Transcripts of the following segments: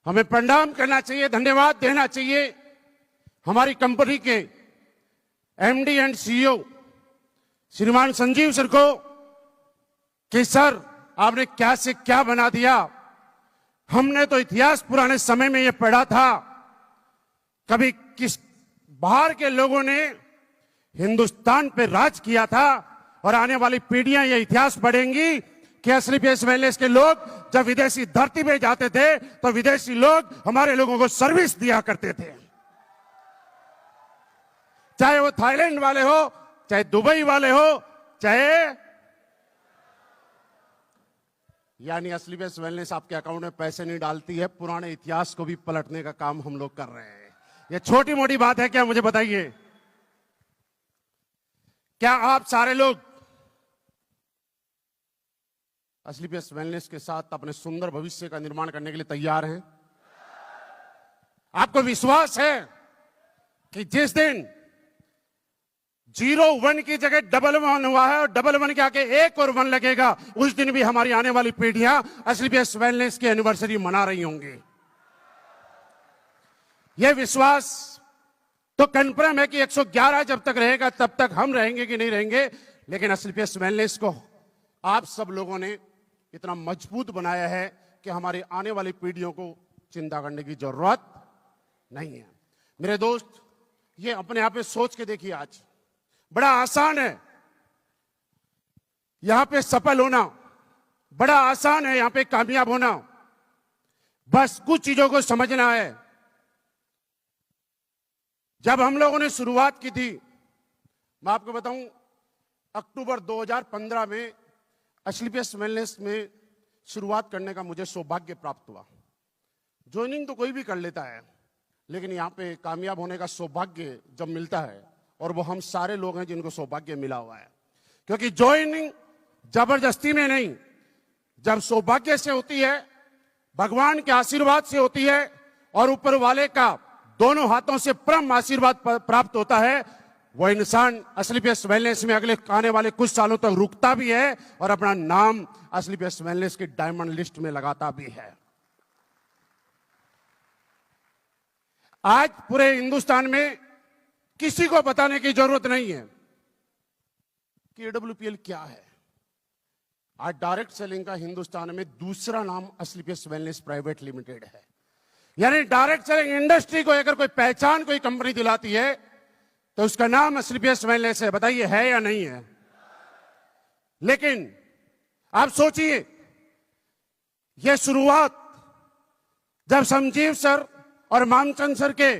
हमें प्रणाम करना चाहिए, धन्यवाद देना चाहिए हमारी कंपनी के एमडी एंड सीईओ श्रीमान संजीव सर को कि सर आपने क्या से क्या बना दिया। हमने तो इतिहास पुराने समय में यह पढ़ा था, कभी किस बाहर के लोगों ने हिंदुस्तान पे राज किया था, और आने वाली पीढ़ियां यह इतिहास पढ़ेंगी कि एसलीपीएस वेलनेस के लोग जब विदेशी धरती पे जाते थे तो विदेशी लोग हमारे लोगों को सर्विस दिया करते थे, चाहे वो थाईलैंड वाले हो, चाहे दुबई वाले हो, चाहे यानी एसलीपीएस वेलनेस आपके अकाउंट में पैसे नहीं डालती है, पुराने इतिहास को भी पलटने का काम हम लोग कर रहे हैं। ये छोटी मोटी बात है क्या? मुझे बताइए, क्या आप सारे लोग एसलीपीएस वेलनेस के साथ अपने सुंदर भविष्य का निर्माण करने के लिए तैयार हैं? आपको विश्वास है कि जिस दिन 0-1 की जगह 1-1 हुआ है और 1-1 के आगे 1 और 1 लगेगा, उस दिन भी हमारी आने वाली पीढ़ियां एसलीपीएस वेलनेस की एनिवर्सरी मना रही होंगी। यह विश्वास तो कन्फर्म है कि 111 जब तक रहेगा तब तक हम रहेंगे कि नहीं रहेंगे, लेकिन एसलीपीएस वेलनेस को आप सब लोगों ने इतना मजबूत बनाया है कि हमारी आने वाली पीढ़ियों को चिंता करने की जरूरत नहीं है। मेरे दोस्त, ये अपने आप में सोच के देखिए, आज बड़ा आसान है यहां पे सफल होना, बड़ा आसान है यहां पे कामयाब होना, बस कुछ चीजों को समझना है। जब हम लोगों ने शुरुआत की थी, मैं आपको बताऊं, अक्टूबर 2015 में एसलीपीएस वेलनेस में शुरुआत करने का मुझे सौभाग्य प्राप्त हुआ। ज्वाइनिंग तो कोई भी कर लेता है, लेकिन यहां पे कामयाब होने का सौभाग्य जब मिलता है, और वो हम सारे लोग हैं जिनको सौभाग्य मिला हुआ है, क्योंकि ज्वाइनिंग जबरदस्ती में नहीं, जब सौभाग्य से होती है, भगवान के आशीर्वाद से होती है, और ऊपर वाले का दोनों हाथों से परम आशीर्वाद प्राप्त होता है, वो इंसान एसलीपीएस वेलनेस में अगले आने वाले कुछ सालों तक रुकता भी है और अपना नाम एसलीपीएस वेलनेस की डायमंड लिस्ट में लगाता भी है। आज पूरे हिंदुस्तान में किसी को बताने की जरूरत नहीं है कि एडब्ल्यूपीएल क्या है। आज डायरेक्ट सेलिंग का हिंदुस्तान में दूसरा नाम एसलीपीएस वेलनेस प्राइवेट लिमिटेड है। यानी डायरेक्ट सेलिंग इंडस्ट्री को अगर कोई पहचान कोई कंपनी दिलाती है तो उसका नाम एसलीपीएस वेलनेस है। बताइए, है या नहीं है? लेकिन आप सोचिए, यह शुरुआत जब संजीव सर और मामचंद सर के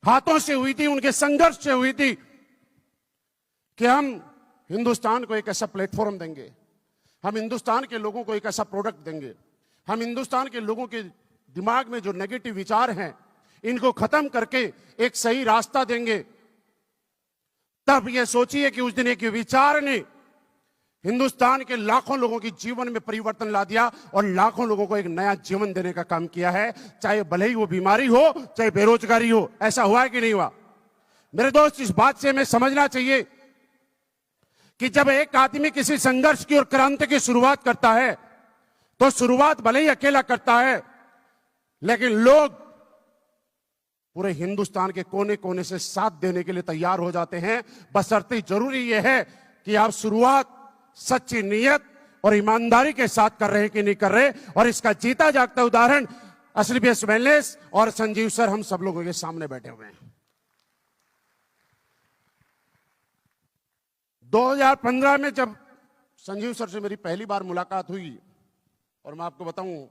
हाथों से हुई थी, उनके संघर्ष से हुई थी कि हम हिंदुस्तान को एक ऐसा प्लेटफॉर्म देंगे, हम हिंदुस्तान के लोगों को एक ऐसा प्रोडक्ट देंगे, हम हिंदुस्तान के लोगों के दिमाग में जो नेगेटिव विचार हैं इनको खत्म करके एक सही रास्ता देंगे। तब यह सोचिए कि उस दिन एक विचार ने हिंदुस्तान के लाखों लोगों के जीवन में परिवर्तन ला दिया और लाखों लोगों को एक नया जीवन देने का काम किया है, चाहे भले ही वो बीमारी हो, चाहे बेरोजगारी हो। ऐसा हुआ है कि नहीं हुआ? मेरे दोस्त, इस बात से हमें समझना चाहिए कि जब एक आदमी किसी संघर्ष की और क्रांति की शुरुआत करता है तो शुरुआत भले ही अकेला करता है, लेकिन लोग पूरे हिंदुस्तान के कोने कोने से साथ देने के लिए तैयार हो जाते हैं। बशर्ते जरूरी यह है कि आप शुरुआत सच्ची नीयत और ईमानदारी के साथ कर रहे हैं कि नहीं कर रहे। और इसका जीता जागता उदाहरण एसलीपीएस वेलनेस और संजीव सर हम सब लोगों के सामने बैठे हुए हैं। 2015 में जब संजीव सर से मेरी पहली बार मुलाकात हुई, और मैं आपको बताऊं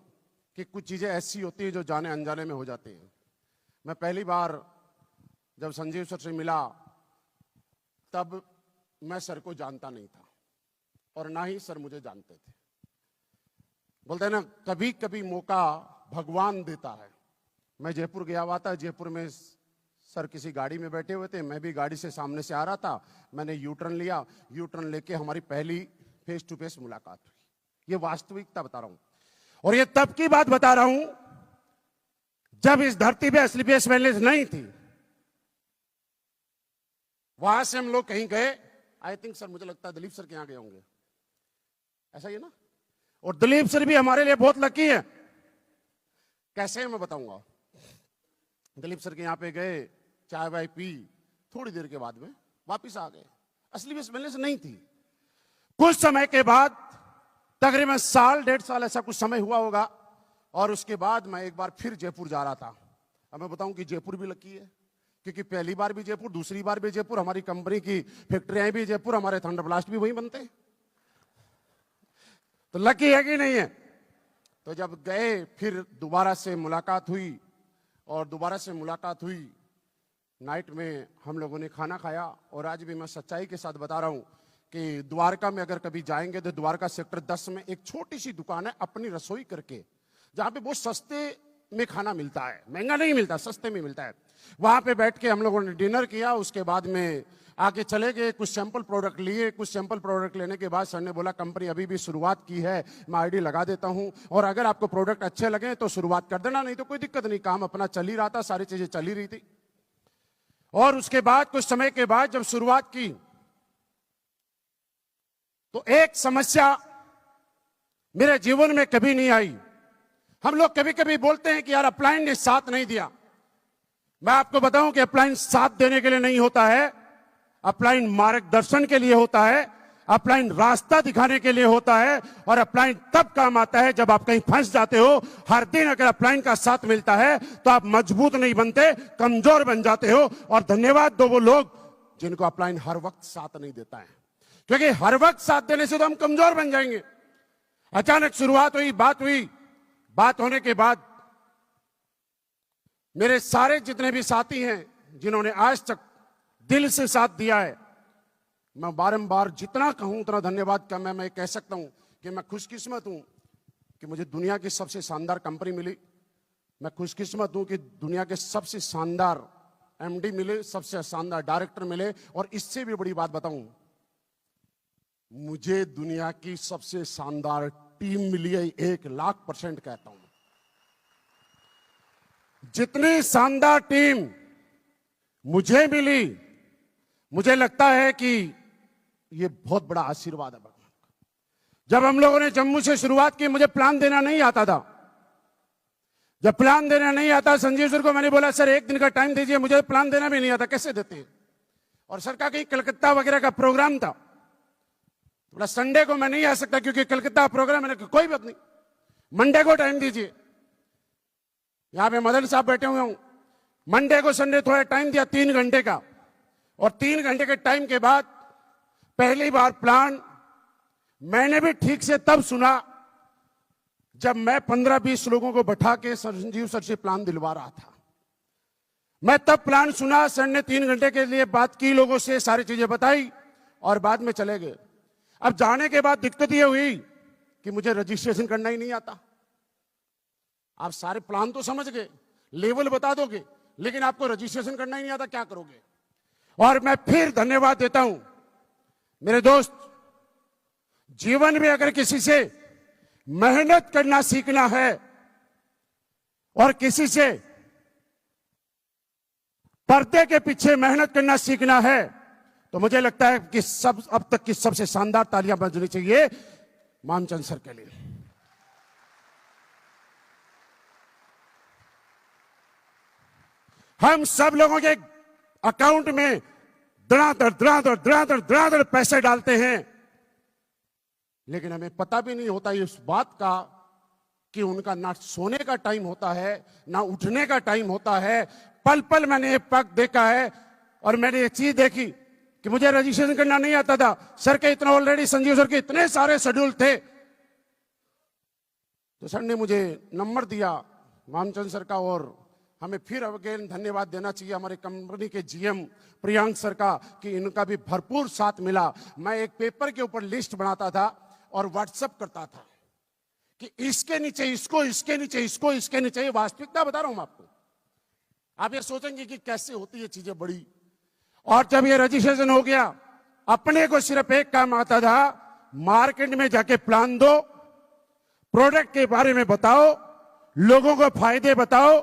कि कुछ चीजें ऐसी होती हैं जो जाने अनजाने में हो जाती हैं। मैं पहली बार जब संजीव सर से मिला तब मैं सर को जानता नहीं था और ना ही सर मुझे जानते थे। बोलते हैं ना, कभी कभी मौका भगवान देता है। मैं जयपुर गया हुआ था, जयपुर में सर किसी गाड़ी में बैठे हुए थे, मैं भी गाड़ी से सामने से आ रहा था, मैंने यू टर्न लिया, यू टर्न लेके हमारी पहली फेस टू फेस मुलाकात हुई। ये वास्तविकता बता रहा हूं, और ये तब की बात बता रहा हूं जब इस धरती पे एसलीपीएस वेलनेस नहीं थी। वहां से हम लोग कहीं गए, आई थिंक सर, मुझे लगता है दिलीप सर के यहां गए होंगे, ऐसा ही है ना। और दिलीप सर भी हमारे लिए बहुत लकी है कैसे मैं बताऊंगा। दिलीप सर के यहाँ पे गए, चाय वाय पी, थोड़ी देर के बाद में वापिस आ गए। असली में मिलने से नहीं थी। कुछ समय के बाद, तकरीबन साल 1.5 साल ऐसा कुछ समय हुआ होगा, और उसके बाद मैं एक बार फिर जयपुर जा रहा था। अब मैं बताऊं कि जयपुर भी लकी है, क्योंकि पहली बार भी जयपुर, दूसरी बार भी जयपुर, हमारी कंपनी की फैक्ट्रियां भी जयपुर, हमारे थंडर ब्लास्ट भी वहीं बनते हैं, तो लकी है कि नहीं है। तो जब गए, फिर दोबारा से मुलाकात हुई, और दोबारा से मुलाकात हुई, नाइट में हम लोगों ने खाना खाया। और आज भी मैं सच्चाई के साथ बता रहा हूं कि द्वारका में अगर कभी जाएंगे तो द्वारका सेक्टर 10 में एक छोटी सी दुकान है, अपनी रसोई करके, जहां पे बहुत सस्ते में खाना मिलता है, महंगा नहीं मिलता, सस्ते में मिलता है। वहां पे बैठ के हम लोगों ने डिनर किया। उसके बाद में आके चले गए, कुछ सैंपल प्रोडक्ट लिए। कुछ सैंपल प्रोडक्ट लेने के बाद सर ने बोला कंपनी अभी भी शुरुआत की है, मैं आईडी लगा देता हूं, और अगर आपको प्रोडक्ट अच्छे लगे तो शुरुआत कर देना, नहीं तो कोई दिक्कत नहीं। काम अपना चल ही रहा था, सारी चीजें चल ही रही थी। और उसके बाद कुछ समय के बाद जब शुरुआत की, तो एक समस्या मेरे जीवन में कभी नहीं आई। हम लोग कभी कभी बोलते हैं कि यार अपलाइन ने साथ नहीं दिया। मैं आपको बताऊं कि अपलाइन साथ देने के लिए नहीं होता है, अपलाइन मार्गदर्शन के लिए होता है, अपलाइन रास्ता दिखाने के लिए होता है। और अपलाइन तब काम आता है जब आप कहीं फंस जाते हो। हर दिन अगर अपलाइन का साथ मिलता है तो आप मजबूत नहीं बनते, कमजोर बन जाते हो। और धन्यवाद दो वो लोग जिनको अपलाइन हर वक्त साथ नहीं देता है, क्योंकि हर वक्त साथ देने से तो हम कमजोर बन जाएंगे। अचानक शुरुआत हुई, बात हुई, बात होने के बाद मेरे सारे जितने भी साथी हैं जिन्होंने आज तक दिल से साथ दिया है, मैं बारंबार जितना कहूं उतना धन्यवाद का मैं कह सकता हूं कि मैं खुशकिस्मत हूं कि मुझे दुनिया की सबसे शानदार कंपनी मिली। मैं खुशकिस्मत हूं कि दुनिया के सबसे शानदार एमडी मिले, सबसे शानदार डायरेक्टर मिले। और इससे भी बड़ी बात बताऊं, मुझे दुनिया की सबसे शानदार टीम मिली है, 1,00,000% कहता हूं। जितनी शानदार टीम मुझे मिली, मुझे लगता है कि ये बहुत बड़ा आशीर्वाद है भगवान का। जब हम लोगों ने जम्मू से शुरुआत की, मुझे प्लान देना नहीं आता था। जब प्लान देना नहीं आता, संजीव सर को मैंने बोला सर 1 दिन का टाइम दीजिए, मुझे प्लान देना भी नहीं आता, कैसे देते हैं। और सर का कहीं कलकत्ता वगैरह का प्रोग्राम था, बोला संडे को मैं नहीं आ सकता क्योंकि कलकत्ता प्रोग्राम। मैंने कहा कोई बात नहीं, मंडे को टाइम दीजिए। यहां पे मदन साहब बैठे हुए हूं, मंडे को संडे थोड़ा टाइम दिया 3 घंटे का। और 3 घंटे के टाइम के बाद पहली बार प्लान मैंने भी ठीक से तब सुना जब मैं 15-20 लोगों को बैठा के संजीव सर से प्लान दिलवा रहा था। मैं तब प्लान सुना, सर ने 3 घंटे के लिए बात की, लोगों से सारी चीजें बताई और बाद में चले गए। अब जाने के बाद दिक्कत यह हुई कि मुझे रजिस्ट्रेशन करना ही नहीं आता। आप सारे प्लान तो समझ गए, लेवल बता दोगे, लेकिन आपको रजिस्ट्रेशन करना ही नहीं आता, क्या करोगे। और मैं फिर धन्यवाद देता हूं मेरे दोस्त, जीवन में अगर किसी से मेहनत करना सीखना है और किसी से पर्दे के पीछे मेहनत करना सीखना है, तो मुझे लगता है कि अब तक की सबसे शानदार तालियां बजनी चाहिए मामचंद सर के लिए। हम सब लोगों के अकाउंट में धड़ाधड़ पैसे डालते हैं, लेकिन हमें पता भी नहीं होता इस बात का कि उनका ना सोने का टाइम होता है, ना उठने का टाइम होता है। पल पल मैंने ये पक देखा है और मैंने ये चीज देखी कि मुझे रजिस्ट्रेशन करना नहीं आता था। सर के इतना ऑलरेडी, संजीव सर के इतने सारे शेड्यूल थे, तो सर ने मुझे नंबर दिया मामचंद सर का। और हमें फिर अगेन धन्यवाद देना चाहिए हमारे कंपनी के जीएम प्रियांक सर का कि इनका भी भरपूर साथ मिला। मैं एक पेपर के ऊपर लिस्ट बनाता था और व्हाट्सएप करता था कि इसके नीचे इसको, इसके नीचे इसको, इसके नीचे। ये वास्तविकता बता रहा हूं मैं आपको। आप ये सोचेंगे कि कैसे होती है चीजें बड़ी। और जब ये रजिस्ट्रेशन हो गया, अपने को सिर्फ एक काम आता था, मार्केट में जाके प्लान दो, प्रोडक्ट के बारे में बताओ, लोगों को फायदे बताओ,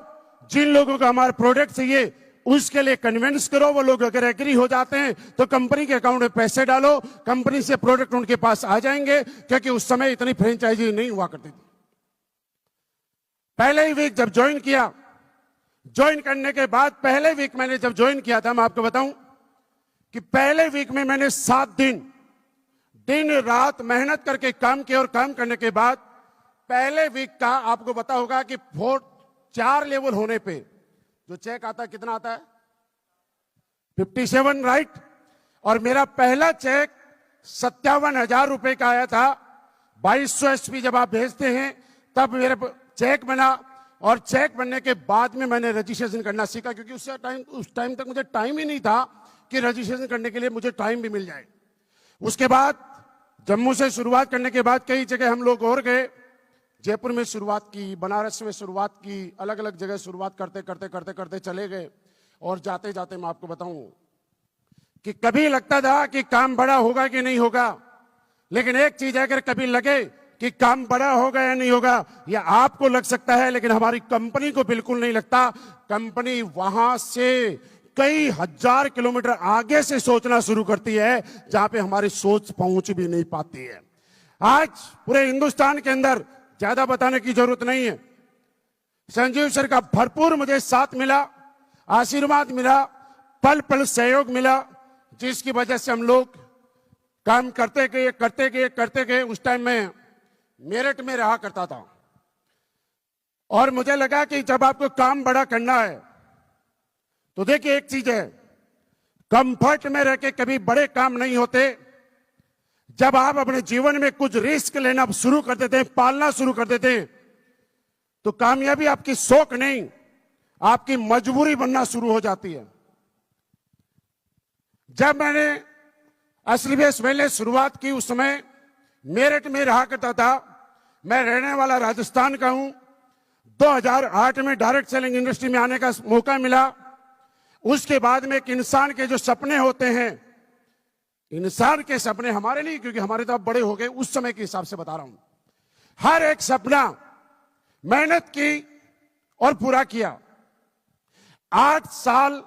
जिन लोगों को हमारा प्रोडक्ट चाहिए उसके लिए कन्विंस करो। वो लोग अगर एग्री हो जाते हैं तो कंपनी के अकाउंट में पैसे डालो, कंपनी से प्रोडक्ट उनके पास आ जाएंगे, क्योंकि उस समय इतनी फ्रेंचाइजी नहीं हुआ करती थी। पहले ही वीक जब ज्वाइन किया, ज्वाइन करने के बाद पहले वीक मैंने जब ज्वाइन किया था, मैं आपको बताऊं कि पहले वीक में मैंने 7 दिन रात मेहनत करके काम किया, और काम करने के बाद पहले वीक का आपको पता होगा कि 4 लेवल होने पे जो चेक आता है, कितना आता है? 57, राइट। और मेरा पहला चेक 57,000 रुपए का आया था। 2200 एसपी जब आप भेजते हैं तब मेरा चेक बना, और चेक बनने के बाद में मैंने रजिस्ट्रेशन करना सीखा, क्योंकि उस टाइम तक मुझे टाइम ही नहीं था कि रजिस्ट्रेशन करने के लिए मुझे टाइम भी मिल जाए। उसके बाद जम्मू से शुरुआत करने के बाद कई जगह हम लोग और गए। जयपुर में शुरुआत की, बनारस में शुरुआत की, अलग अलग जगह शुरुआत करते करते करते करते चले गए। और जाते जाते मैं आपको बताऊं कि कभी लगता था कि काम बड़ा होगा कि नहीं होगा, लेकिन एक चीज है, अगर कभी लगे कि काम बड़ा होगा या नहीं होगा, या आपको लग सकता है, लेकिन हमारी कंपनी को बिल्कुल नहीं लगता। कंपनी वहां से कई हजार किलोमीटर आगे से सोचना शुरू करती है, जहां पे हमारी सोच पहुंच भी नहीं पाती है। आज पूरे हिंदुस्तान के अंदर ज्यादा बताने की जरूरत नहीं है, संजीव सर का भरपूर मुझे साथ मिला, आशीर्वाद मिला, पल पल सहयोग मिला, जिसकी वजह से हम लोग काम करते गए। उस टाइम में मेरठ में रहा करता था, और मुझे लगा कि जब आपको काम बड़ा करना है तो देखिए, एक चीज है, कंफर्ट में रह के कभी बड़े काम नहीं होते। जब आप अपने जीवन में कुछ रिस्क लेना शुरू कर देते हैं, पालना शुरू कर देते हैं, तो कामयाबी आपकी शौक नहीं, आपकी मजबूरी बनना शुरू हो जाती है। जब मैंने असली बेस पहले शुरुआत की, उस समय मेरठ में रहा करता था। मैं रहने वाला राजस्थान का हूं। 2008 में डायरेक्ट सेलिंग इंडस्ट्री में आने का मौका मिला। उसके बाद में एक इंसान के जो सपने होते हैं, इंसान के सपने हमारे नहीं, क्योंकि हमारे तो अब बड़े हो गए, उस समय के हिसाब से बता रहा हूं। हर एक सपना मेहनत की और पूरा किया। 8 साल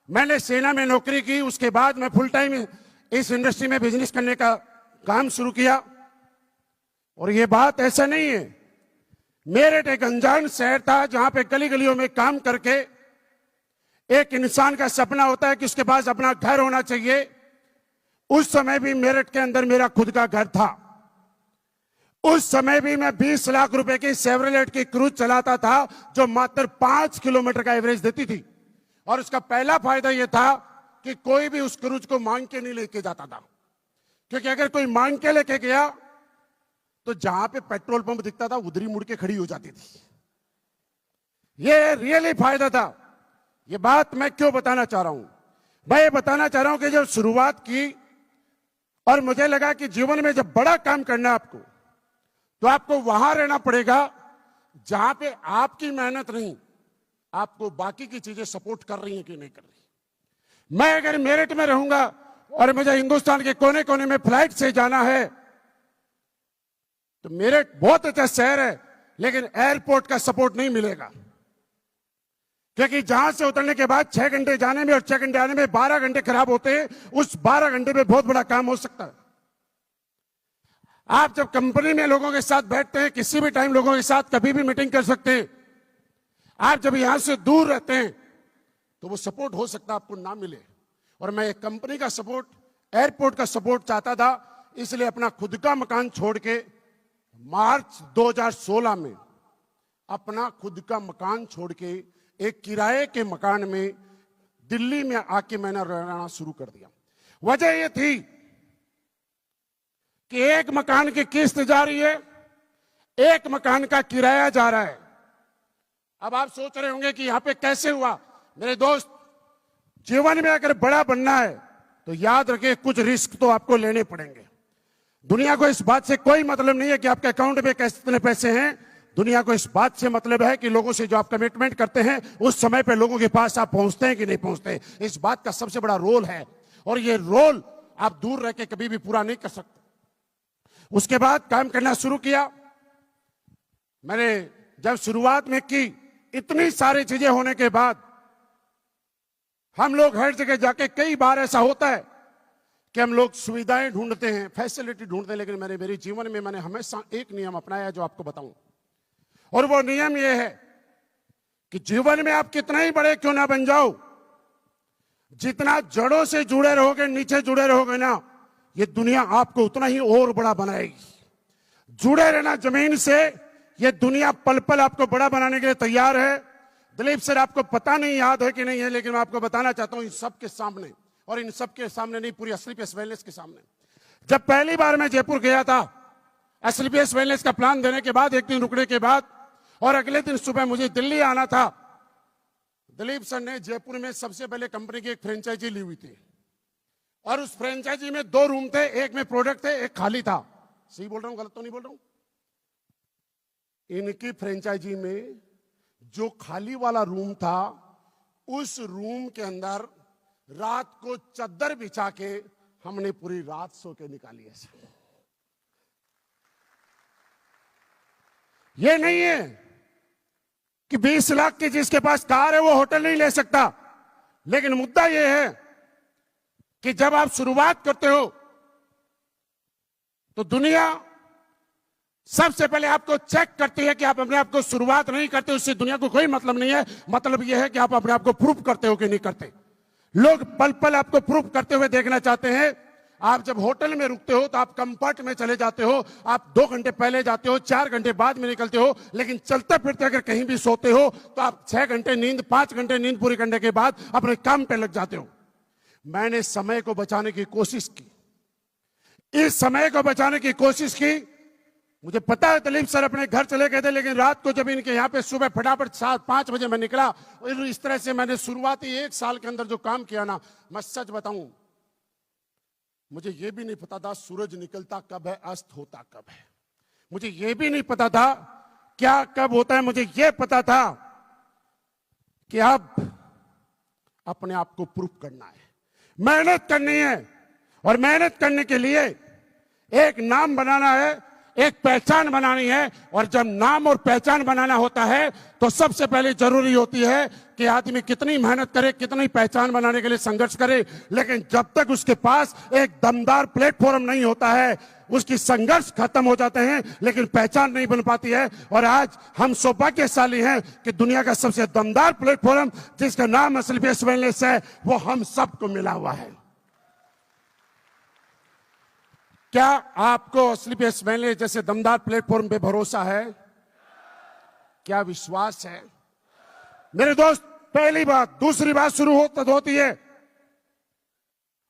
मैंने सेना में नौकरी की। उसके बाद मैं फुल टाइम इस इंडस्ट्री में बिजनेस करने का काम शुरू किया। और ये बात ऐसा नहीं है, मेरठ एक अनजान शहर था, जहां पे गली गलियों में काम करके एक इंसान का सपना होता है कि उसके पास अपना घर होना चाहिए। उस समय भी मेरठ के अंदर मेरा खुद का घर था। उस समय भी मैं 20 लाख रुपए की सेवरलेट की क्रूज चलाता था, जो मात्र 5 किलोमीटर का एवरेज देती थी। और उसका पहला फायदा यह था कि कोई भी उस क्रूज को मांग के नहीं लेके जाता था, क्योंकि अगर कोई मांग के लेके गया तो जहां पे पेट्रोल पंप दिखता था उधर ही मुड़ के खड़ी हो जाती थी। ये रियली फायदा था। ये बात मैं क्यों बताना चाह रहा हूं? मैं ये बताना चाह रहा हूं कि जब शुरुआत की और मुझे लगा कि जीवन में जब बड़ा काम करना है आपको, तो आपको वहां रहना पड़ेगा जहां पे आपकी मेहनत नहीं, आपको बाकी की चीजें सपोर्ट कर रही हैं कि नहीं कर रही। मैं अगर मेरठ में रहूंगा और मुझे हिंदुस्तान के कोने कोने में फ्लाइट से जाना है, तो मेरठ बहुत अच्छा शहर है, लेकिन एयरपोर्ट का सपोर्ट नहीं मिलेगा, क्योंकि जहां से उतरने के बाद 6 घंटे जाने में और 6 घंटे आने में 12 घंटे खराब होते हैं। उस 12 घंटे में बहुत बड़ा काम हो सकता है। आप जब कंपनी में लोगों के साथ बैठते हैं, किसी भी टाइम लोगों के साथ कभी भी मीटिंग कर सकते हैं। आप जब यहां से दूर रहते हैं तो वो सपोर्ट हो सकता है आपको ना मिले। और मैं एक कंपनी का सपोर्ट, एयरपोर्ट का सपोर्ट चाहता था, इसलिए अपना खुद का मकान छोड़ के मार्च 2016 में अपना खुद का मकान छोड़ के एक किराए के मकान में दिल्ली में आके मैंने रहना शुरू कर दिया। वजह यह थी कि एक मकान की किस्त जा रही है, एक मकान का किराया जा रहा है। अब आप सोच रहे होंगे कि यहां पे कैसे हुआ। मेरे दोस्त, जीवन में अगर बड़ा बनना है तो याद रखिए, कुछ रिस्क तो आपको लेने पड़ेंगे। दुनिया को इस बात से कोई मतलब नहीं है कि आपके अकाउंट में कितने पैसे हैं। दुनिया को इस बात से मतलब है कि लोगों से जो आप कमिटमेंट करते हैं, उस समय पे लोगों के पास आप पहुंचते हैं कि नहीं पहुंचते। इस बात का सबसे बड़ा रोल है, और ये रोल आप दूर रह के कभी भी पूरा नहीं कर सकते। उसके बाद काम करना शुरू किया। मैंने जब शुरुआत में की, इतनी सारी चीजें होने के बाद हम लोग हर जगह जाके, कई बार ऐसा होता है कि हम लोग सुविधाएं ढूंढते हैं, फैसिलिटी ढूंढते हैं, लेकिन मेरे जीवन में मैंने हमेशा एक नियम अपनाया है जो आपको बताऊं, और वो नियम ये है कि जीवन में आप कितना ही बड़े क्यों ना बन जाओ, जितना जड़ों से जुड़े रहोगे, नीचे जुड़े रहोगे ना, ये दुनिया आपको उतना ही और बड़ा बनाएगी। जुड़े रहना जमीन से, ये दुनिया पल पल आपको बड़ा बनाने के लिए तैयार है। दिलीप सर, आपको पता नहीं याद है कि नहीं है, लेकिन मैं आपको बताना चाहता हूं इन सब के सामने, और इन सब के सामने नहीं, पूरी एसलीपीएस वेलनेस के सामने, जब पहली बार मैं जयपुर गया था एसलीपीएस वेलनेस का प्लान देने के बाद, एक दिन रुकने के बाद, और अगले दिन सुबह मुझे दिल्ली आना था, दिलीप सर ने जयपुर में सबसे पहले कंपनी की एक फ्रेंचाइजी ली हुई थी, और उस फ्रेंचाइजी में 2 रूम थे, एक में प्रोडक्ट थे, एक खाली था। सही बोल रहा हूं, गलत तो नहीं बोल रहा हूं? इनकी फ्रेंचाइजी में जो खाली वाला रूम था, उस रूम के अंदर रात को चद्दर बिछा के हमने पूरी रात सो के निकाली है। ये नहीं है कि 20 लाख की जिसके पास कार है वो होटल नहीं ले सकता, लेकिन मुद्दा यह है कि जब आप शुरुआत करते हो तो दुनिया सबसे पहले आपको चेक करती है कि आप अपने आप को शुरुआत नहीं करते, उससे दुनिया को कोई मतलब नहीं है। मतलब यह है कि आप अपने आप को प्रूफ करते हो कि नहीं करते। लोग पल पल आपको प्रूफ करते हुए देखना चाहते हैं। आप जब होटल में रुकते हो तो आप कंफर्ट में चले जाते हो, आप 2 घंटे पहले जाते हो, 4 घंटे बाद में निकलते हो, लेकिन चलते फिरते अगर कहीं भी सोते हो तो आप 6 घंटे नींद, 5 घंटे नींद पूरी करने के बाद अपने काम पे लग जाते हो। मैंने समय को बचाने की कोशिश की, इस समय को बचाने की कोशिश की। मुझे पता है दिलीप सर अपने घर चले गए थे, लेकिन रात को जब इनके यहाँ पे सुबह फटाफट 7-5 बजे मैं निकला, और इस तरह से मैंने शुरुआती 1 साल के अंदर जो काम किया ना, मैं सच बताऊं, मुझे ये भी नहीं पता था सूरज निकलता कब है, अस्त होता कब है। मुझे ये भी नहीं पता था क्या कब होता है। मुझे ये पता था कि अब अपने आप को प्रूफ करना है, मेहनत करनी है, और मेहनत करने के लिए एक नाम बनाना है, एक पहचान बनानी है। और जब नाम और पहचान बनाना होता है तो सबसे पहले जरूरी होती है कि आदमी कितनी मेहनत करे, कितनी पहचान बनाने के लिए संघर्ष करे। लेकिन जब तक उसके पास एक दमदार प्लेटफॉर्म नहीं होता है, उसकी संघर्ष खत्म हो जाते हैं, लेकिन पहचान नहीं बन पाती है। और आज हम सौभाग्यशाली हैं कि दुनिया का सबसे दमदार प्लेटफॉर्म जिसका नाम एसलीपीएस वेलनेस है, वो हम सबको मिला हुआ है। क्या आपको एसलीपीएस वेलनेस जैसे दमदार प्लेटफॉर्म पे भरोसा है? क्या विश्वास है? मेरे दोस्त, पहली बात। दूसरी बात शुरू होती है,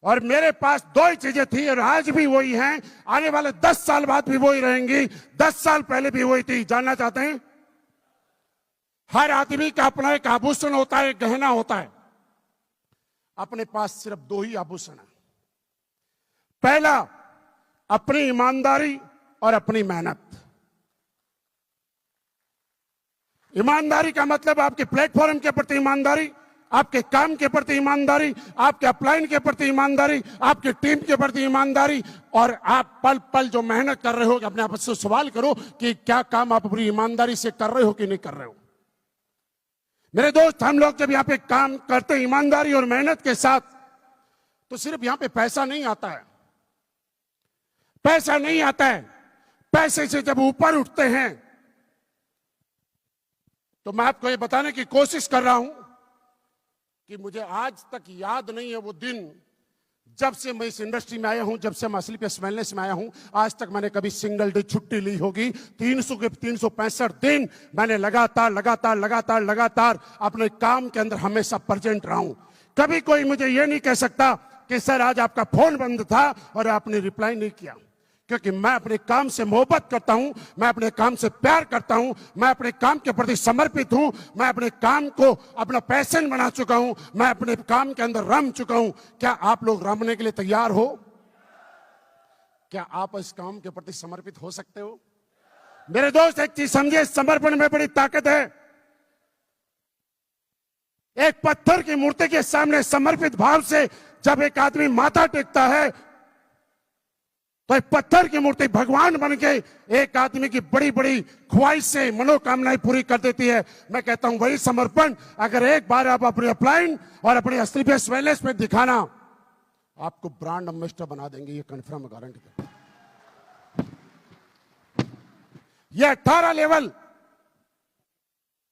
और मेरे पास 2 ही चीजें थी, और आज भी वही हैं, आने वाले 10 साल बाद भी वही रहेंगी, 10 साल पहले भी वही थी। जानना चाहते हैं? हर आदमी का अपना एक आभूषण होता है, एक गहना होता है। अपने पास सिर्फ 2 ही आभूषण है। पहला, अपनी ईमानदारी और अपनी मेहनत। ईमानदारी का मतलब आपके प्लेटफॉर्म के प्रति ईमानदारी, आपके काम के प्रति ईमानदारी, आपके अपलाइन के प्रति ईमानदारी, आपके टीम के प्रति ईमानदारी। और आप पल पल जो मेहनत कर रहे हो, अपने आप से सवाल करो कि क्या काम आप अपनी ईमानदारी से कर रहे हो कि नहीं कर रहे हो। मेरे दोस्त, हम लोग जब यहाँ पे काम करते हैं ईमानदारी और मेहनत के साथ, तो सिर्फ यहाँ पे पैसा नहीं आता है, पैसा नहीं आता है। पैसे से जब ऊपर उठते हैं, तो मैं आपको ये बताने की कोशिश कर रहा हूं कि मुझे आज तक याद नहीं है वो दिन, जब से मैं इस इंडस्ट्री में आया हूं, जब से मैं एसलीपीएस वेलनेस में आया हूं, आज तक मैंने कभी सिंगल डे छुट्टी ली होगी। 300 के 365 दिन मैंने लगातार अपने काम के अंदर हमेशा प्रेजेंट रहा हूं। कभी कोई मुझे ये नहीं कह सकता कि सर आज आपका फोन बंद था और आपने रिप्लाई नहीं किया, क्योंकि मैं अपने काम से मोहब्बत करता हूं, मैं अपने काम से प्यार करता हूं, मैं अपने काम के प्रति समर्पित हूं, मैं अपने काम को अपना पैशन बना चुका हूं, मैं अपने काम के अंदर रम चुका हूं। क्या आप लोग रमने के लिए तैयार हो? क्या आप इस काम के प्रति समर्पित हो सकते हो? मेरे दोस्त, एक चीज समझिए, समर्पण में बड़ी ताकत है। एक पत्थर की मूर्ति के सामने समर्पित भाव से जब एक आदमी माथा टेकता है, तो एक पत्थर की मूर्ति भगवान बन के एक आदमी की बड़ी बड़ी ख्वाहिशें, मनोकामनाएं पूरी कर देती है। मैं कहता हूं वही समर्पण अगर एक बार आप अपने अपलाइन और अपने एसलीपीएस वेलनेस में दिखाना, आपको ब्रांड एम्बेसडर बना देंगे, ये कन्फर्म गारंटी। ये 18 लेवल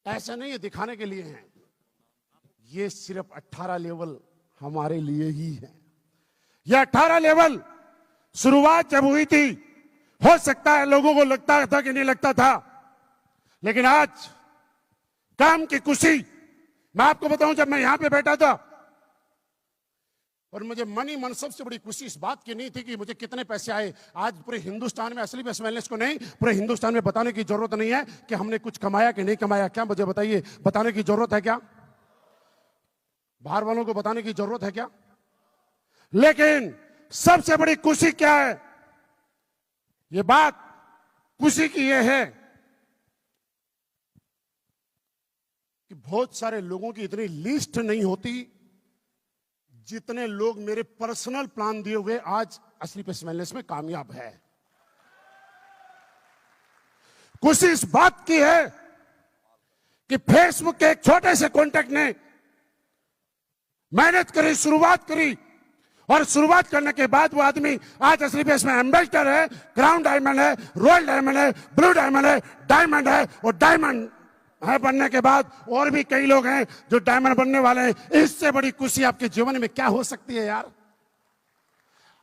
ऐसा नहीं है दिखाने के लिए हैं, ये सिर्फ 18 लेवल हमारे लिए ही है। यह 18 लेवल शुरुआत जब हुई थी, हो सकता है लोगों को लगता था कि नहीं लगता था, लेकिन आज काम की खुशी, मैं आपको बताऊं, जब मैं यहां पे बैठा था और मुझे मन ही मन सबसे बड़ी खुशी इस बात की नहीं थी कि मुझे कितने पैसे आए। आज पूरे हिंदुस्तान में, असली बेस्ट वेलनेस को नहीं, पूरे हिंदुस्तान में बताने की जरूरत नहीं है कि हमने कुछ कमाया कि नहीं कमाया। क्या मुझे बताइए, बताने की जरूरत है क्या? बाहर वालों को बताने की जरूरत है क्या? लेकिन सबसे बड़ी खुशी क्या है? ये बात खुशी की यह है कि बहुत सारे लोगों की इतनी लिस्ट नहीं होती जितने लोग मेरे पर्सनल प्लान दिए हुए आज असली बेस्ट वेलनेस में कामयाब है। खुशी इस बात की है कि फेसबुक के एक छोटे से कॉन्टेक्ट ने मेहनत करी, शुरुआत करी, और शुरुआत करने के बाद वो आदमी आज असली बेस में एम्बेसडर है, क्राउन डायमंड है, रॉयल डायमंड है, ब्लू डायमंड है, डायमंड है, और डायमंड है बनने के बाद और भी कई लोग हैं जो डायमंड बनने वाले हैं। इससे बड़ी खुशी आपके जीवन में क्या हो सकती है यार?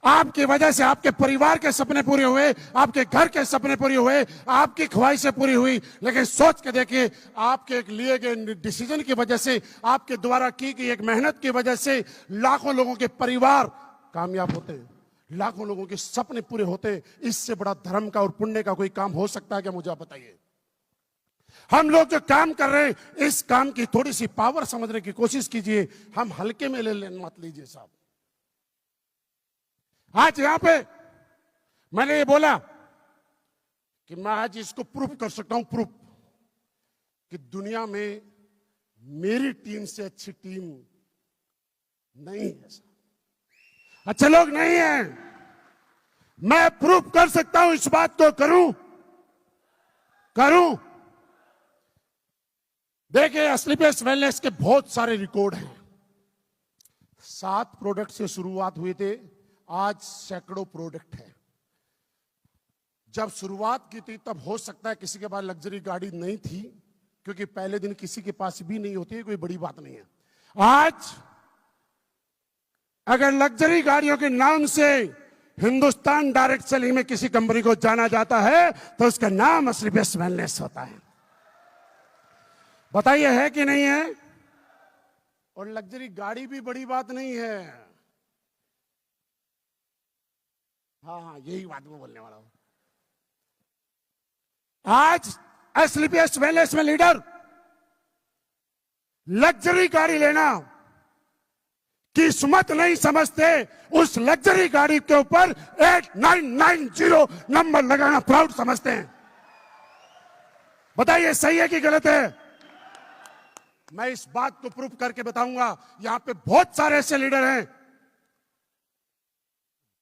आपकी वजह से आपके परिवार के सपने पूरे हुए, आपके घर के सपने पूरे हुए, आपकी ख्वाहिशें पूरी हुई। लेकिन सोच के देखिए, आपके एक लिए गए डिसीजन की वजह से, आपके द्वारा की गई एक मेहनत की वजह से लाखों लोगों के परिवार कामयाब होते हैं, लाखों लोगों के सपने पूरे होते हैं। इससे बड़ा धर्म का और पुण्य का कोई काम हो सकता है क्या? मुझे आप बताइए। हम लोग जो काम कर रहे हैं, इस काम की थोड़ी सी पावर समझने की कोशिश कीजिए। हम हल्के में ले मत लीजिए साहब। आज यहां पे मैंने ये बोला कि मैं आज इसको प्रूफ कर सकता हूं, प्रूफ कि दुनिया में मेरी टीम से अच्छी टीम नहीं है, अच्छे लोग नहीं हैं। मैं प्रूफ कर सकता हूं, इस बात को करूं। देखिए, असली बेस्ट वेलनेस के बहुत सारे रिकॉर्ड हैं। 7 प्रोडक्ट से शुरुआत हुए थे, आज सैकड़ों प्रोडक्ट है। जब शुरुआत की थी तब हो सकता है किसी के पास लग्जरी गाड़ी नहीं थी, क्योंकि पहले दिन किसी के पास भी नहीं होती है, कोई बड़ी बात नहीं है। आज अगर लग्जरी गाड़ियों के नाम से हिंदुस्तान डायरेक्ट सेलिंग में किसी कंपनी को जाना जाता है तो उसका नाम असली बेस्ट वेलनेस होता है। बताइए, है कि नहीं है? और लग्जरी गाड़ी भी बड़ी बात नहीं है। हाँ, यही बात मैं बोलने वाला हूं। आज असली बेस्ट वेलनेस में लीडर लग्जरी गाड़ी लेना किस्मत नहीं समझते, उस लग्जरी गाड़ी के ऊपर 8990 नंबर लगाना प्राउड समझते हैं। बताइए, सही है कि गलत है? मैं इस बात को प्रूफ करके बताऊंगा। यहां पे बहुत सारे ऐसे लीडर हैं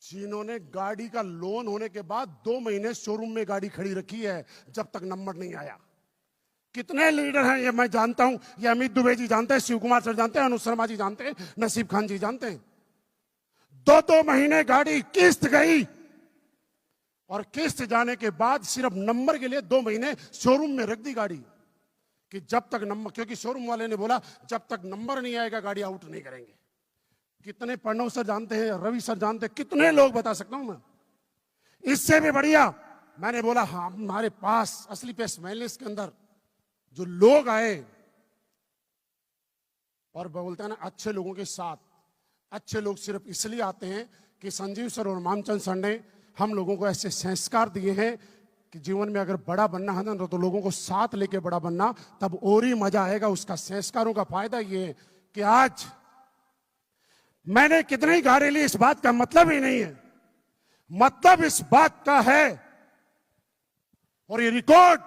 जिन्होंने गाड़ी का लोन होने के बाद 2 महीने शोरूम में गाड़ी खड़ी रखी है जब तक नंबर नहीं आया। कितने लीडर हैं ये मैं जानता हूं। ये अमित दुबे जी जानते हैं, शिव कुमार सर जानते हैं, अनुज शर्मा जी जानते हैं, नसीब खान जी जानते हैं। 2 महीने गाड़ी किस्त गई, और किस्त जाने के बाद सिर्फ नंबर के लिए 2 महीने शोरूम में रख दी गाड़ी, कि जब तक नंबर, क्योंकि शोरूम वाले ने बोला जब तक नंबर नहीं आएगा गाड़ी आउट नहीं करेंगे। कितने प्रणव सर जानते हैं, रवि सर जानते हैं, कितने लोग बता सकता हूं मैं। इससे भी बढ़िया मैंने बोला, हाँ, हमारे पास असली बेस्ट वेलनेस के अंदर जो लोग आए, और बोलते हैं ना, अच्छे लोगों के साथ, अच्छे लोग सिर्फ इसलिए आते हैं कि संजीव सर और मामचंद सर ने हम लोगों को ऐसे संस्कार दिए हैं कि जीवन में अगर बड़ा बनना है ना, तो लोगों को साथ लेके बड़ा बनना, तब और ही मजा आएगा। उसका संस्कारों का फायदा ये है कि आज मैंने कितनी गाड़ी ली, इस बात का मतलब ही नहीं है। मतलब इस बात का है, और ये रिकॉर्ड,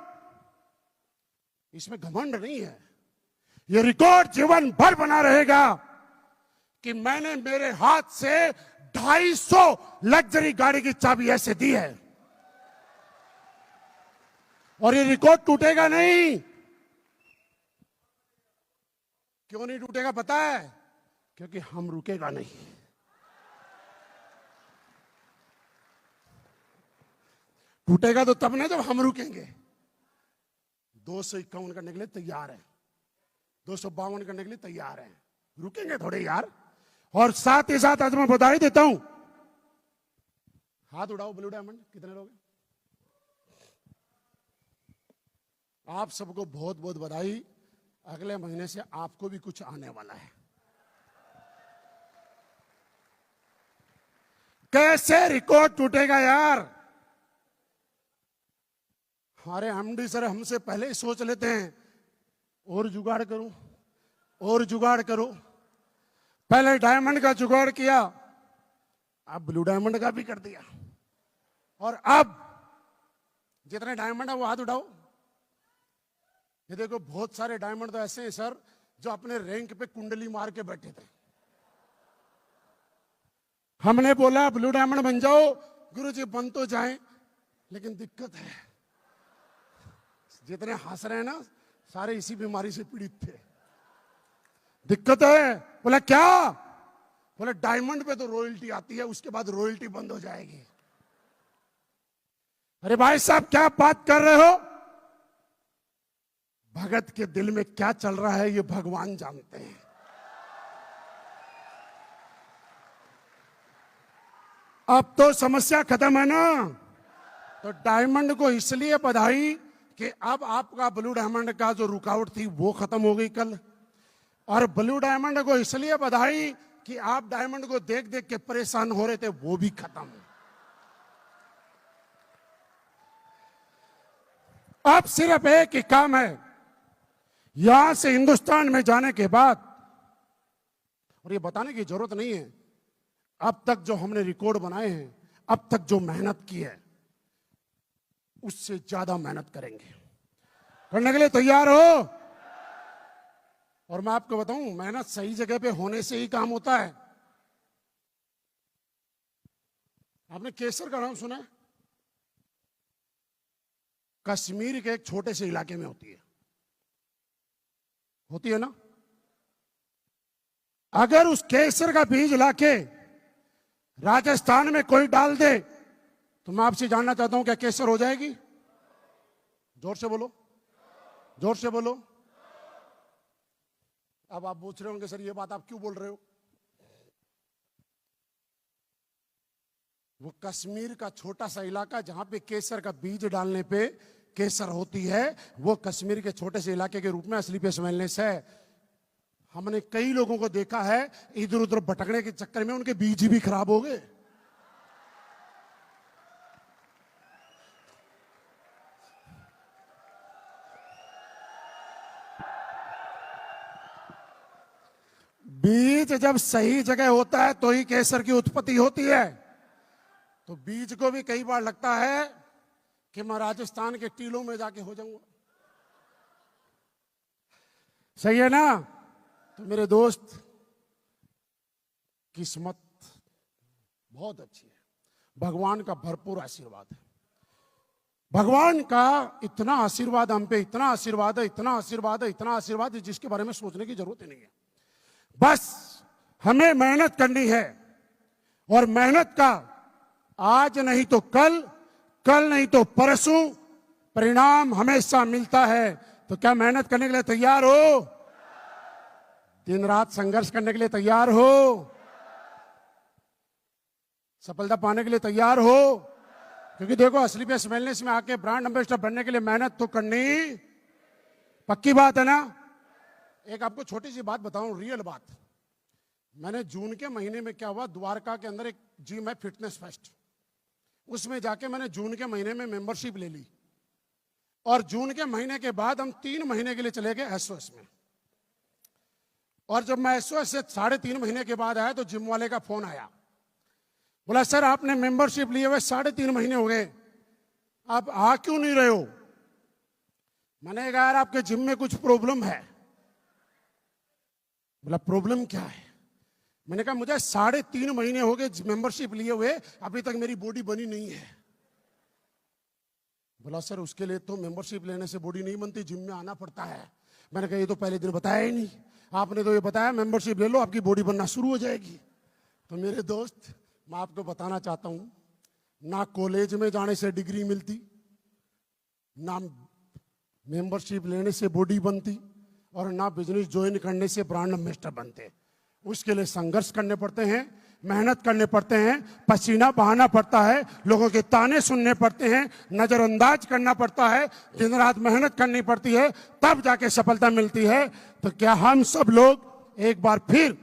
इसमें घमंड नहीं है, ये रिकॉर्ड जीवन भर बना रहेगा कि मैंने मेरे हाथ से 250 लग्जरी गाड़ी की चाबी ऐसे दी है, और ये रिकॉर्ड टूटेगा नहीं। क्यों नहीं टूटेगा पता है? क्योंकि हम रुकेगा नहीं। टूटेगा तो तब ना जब हम रुकेंगे। 251 करने के लिए तैयार है, 252 करने के लिए तैयार है। रुकेंगे थोड़े यार। और साथ ही साथ आज मैं बधाई देता हूं, हाथ उड़ाओ ब्लू डायमंड, कितने लोग हैं? आप सबको बहुत बहुत बधाई। अगले महीने से आपको भी कुछ आने वाला है। कैसे रिकॉर्ड टूटेगा यार? हमारे एमडी सर हमसे पहले ही सोच लेते हैं, और जुगाड़ करूं, और जुगाड़ करूं। पहले डायमंड का जुगाड़ किया, अब ब्लू डायमंड का भी कर दिया। और अब जितने डायमंड है वो हाथ उठाओ। ये देखो, बहुत सारे डायमंड तो ऐसे हैं सर जो अपने रैंक पे कुंडली मार के बैठे थे। हमने बोला ब्लू डायमंड बन जाओ, गुरुजी बन तो जाए, लेकिन दिक्कत है, जितने हंस रहे हैं ना सारे इसी बीमारी से पीड़ित थे। दिक्कत है। बोला क्या? बोला डायमंड पे तो रॉयल्टी आती है, उसके बाद रॉयल्टी बंद हो जाएगी। अरे भाई साहब, क्या बात कर रहे हो? भगत के दिल में क्या चल रहा है ये भगवान जानते हैं। अब तो समस्या खत्म है ना। तो डायमंड को इसलिए बधाई कि अब आपका ब्लू डायमंड का जो रुकावट थी वो खत्म हो गई कल। और ब्लू डायमंड को इसलिए बधाई कि आप डायमंड को देख देख के परेशान हो रहे थे, वो भी खत्म। अब सिर्फ एक ही काम है, यहां से हिंदुस्तान में जाने के बाद, और ये बताने की जरूरत नहीं है, अब तक जो हमने रिकॉर्ड बनाए हैं, अब तक जो मेहनत की है, उससे ज्यादा मेहनत करेंगे। करने के लिए तैयार हो? और मैं आपको बताऊं, मेहनत सही जगह पे होने से ही काम होता है। आपने केसर का नाम सुना है? कश्मीर के एक छोटे से इलाके में होती है ना। अगर उस केसर का बीज लाके राजस्थान में कोई डाल दे तो मैं आपसे जानना चाहता हूं, क्या केसर हो जाएगी? जोर से बोलो, जोर से बोलो। अब आप पूछ रहे होंगे सर ये बात आप क्यों बोल रहे हो? वो कश्मीर का छोटा सा इलाका जहां पे केसर का बीज डालने पे केसर होती है, वो कश्मीर के छोटे से इलाके के रूप में असली पेश वेलनेस है। हमने कई लोगों को देखा है इधर उधर भटकने के चक्कर में उनके बीज भी खराब हो गए। बीज जब सही जगह होता है तो ही केसर की उत्पत्ति होती है। तो बीज को भी कई बार लगता है कि मैं राजस्थान के टीलों में जाके हो जाऊंगा। सही है ना? तो मेरे दोस्त, किस्मत बहुत अच्छी है, भगवान का भरपूर आशीर्वाद है। भगवान का इतना आशीर्वाद हम पे, इतना आशीर्वाद है, इतना आशीर्वाद है, इतना आशीर्वाद है, जिसके बारे में सोचने की जरूरत ही नहीं है। बस हमें मेहनत करनी है, और मेहनत का आज नहीं तो कल, कल नहीं तो परसों परिणाम हमेशा मिलता है। तो क्या मेहनत करने के लिए तैयार हो? दिन रात संघर्ष करने के लिए तैयार हो? सफलता पाने के लिए तैयार हो? क्योंकि देखो, असली पेश वेलनेस में आके ब्रांड एम्बेसडर बनने के लिए मेहनत तो करनी पक्की बात है ना। एक आपको छोटी सी बात बताऊं, रियल बात। मैंने जून के महीने में क्या हुआ, द्वारका के अंदर एक जिम है फिटनेस फेस्ट, उसमें जाके मैंने जून के महीने में मेंबरशिप ले ली। और जून के महीने के बाद हम 3 महीने के लिए चले गए एसओएस में। और जब मैं एसओएस से 3.5 महीने के बाद आया तो जिम वाले का फोन आया, बोला सर आपने मेंबरशिप लिए हुए 3.5 महीने हो गए, आप आ क्यों नहीं रहे हो? मैंने कहा यार आपके जिम में कुछ प्रॉब्लम है। बोला प्रॉब्लम क्या है? मैंने कहा मुझे 3.5 महीने हो गए मेंबरशिप लिए हुए, अभी तक मेरी बॉडी बनी नहीं है। बोला सर उसके लिए तो मेंबरशिप लेने से बॉडी नहीं बनती, जिम में आना पड़ता है। मैंने कहा ये तो पहले दिन बताया ही नहीं, आपने तो ये बताया मेंबरशिप ले लो आपकी बॉडी बनना शुरू हो जाएगी। तो मेरे दोस्त, मैं आपको बताना चाहता हूं, ना कॉलेज में जाने से डिग्री मिलती, ना मेंबरशिप लेने से बॉडी बनती और ना बिजनेस ज्वाइन करने से ब्रांड एम्बेसडर बनते। उसके लिए संघर्ष करने पड़ते हैं, मेहनत करने पड़ते हैं, पसीना बहाना पड़ता है, लोगों के ताने सुनने पड़ते हैं, नजरअंदाज करना पड़ता है, दिन रात मेहनत करनी पड़ती है, तब जाके सफलता मिलती है। तो क्या हम सब लोग एक बार फिर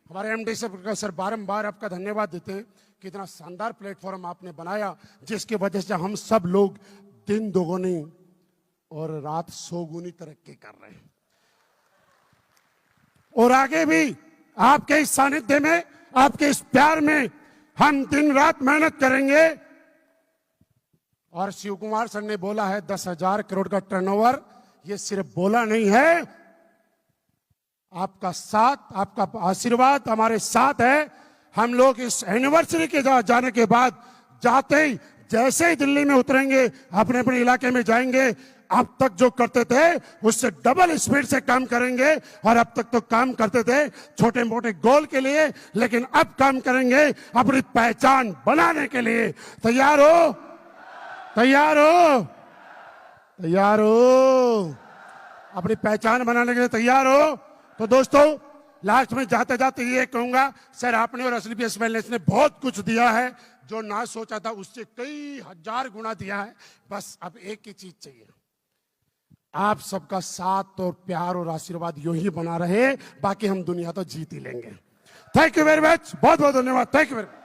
हमारे एमडी सर बारंबार आपका धन्यवाद देते हैं कि इतना शानदार प्लेटफॉर्म आपने बनाया, जिसकी वजह से हम सब लोग दिन दोगुनी और रात सौगुनी तरक्की कर रहे हैं। और आगे भी आपके इस सानिध्य में, आपके इस प्यार में हम दिन रात मेहनत करेंगे। और शिव कुमार सर ने बोला है 10,000 करोड़ का टर्नओवर, ये सिर्फ बोला नहीं है, आपका साथ, आपका आशीर्वाद हमारे साथ है। हम लोग इस एनिवर्सरी के जाने के बाद जाते ही, जैसे ही दिल्ली में उतरेंगे, अपने अपने इलाके में जाएंगे, अब तक जो करते थे उससे डबल स्पीड से काम करेंगे। और अब तक तो काम करते थे छोटे मोटे गोल के लिए, लेकिन अब काम करेंगे अपनी पहचान बनाने के लिए। तैयार हो? तैयार हो? तैयार हो? अपनी पहचान बनाने के लिए तैयार हो? तो दोस्तों, लास्ट में जाते जाते ये कहूंगा, सर आपने और एसडीपीएस वेलनेस ने बहुत कुछ दिया है, जो ना सोचा था उससे कई हजार गुना दिया है। बस अब एक ही चीज चाहिए, आप सबका साथ और प्यार और आशीर्वाद यूं ही बना रहे, बाकी हम दुनिया तो जीत ही लेंगे। थैंक यू वेरी मच, बहुत बहुत धन्यवाद। Thank you very much.